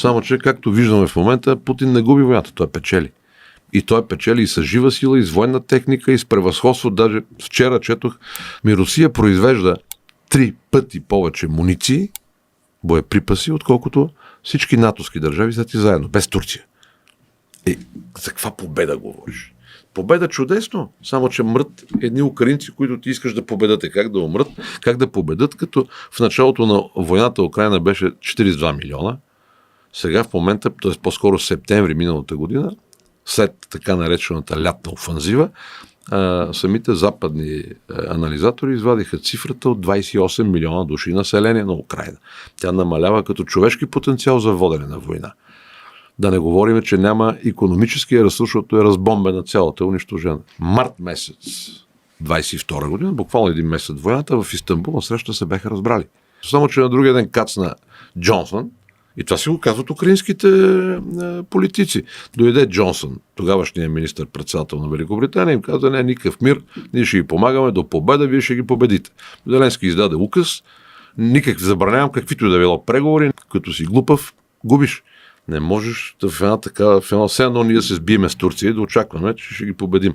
Само че, както виждаме в момента, Путин не губи войната, той печели. И той печели и с жива сила, и с военна техника, и с превъзходство. Даже вчера четох, Русия произвежда 3 пъти повече муниции, боеприпаси, отколкото всички натовски държави взети заедно, без Турция. За каква победа говориш? Победа чудесно, само че мрът едни украинци, които ти искаш да победате. Как да умрат? Как да победат, като в началото на войната Украйна беше 42 милиона. Сега в момента, т.е. по-скоро септември миналата година, след така наречената лятна офанзива, самите западни анализатори извадиха цифрата от 28 милиона души население на Украйна. Тя намалява като човешки потенциал за водене на война. Да не говорим, че няма икономическия ресурс, защото е разбомбена цялата, унищожена. Март месец 22 година, буквално един месец от войната, в Истанбул на среща се бяха разбрали. Само, че на другия ден кацна Джонсън, и това си го казват украинските политици. Дойде Джонсън, тогавашният министър-председател на Великобритания, им каза, не, никакъв мир, ние ще ги помагаме до победа, вие ще ги победите. Зеленски издаде указ, никак забранявам каквито и да било преговори, като си глупав, губиш. Не можеш в едно все едно ние се сбиеме с Турция и да очакваме, че ще ги победим.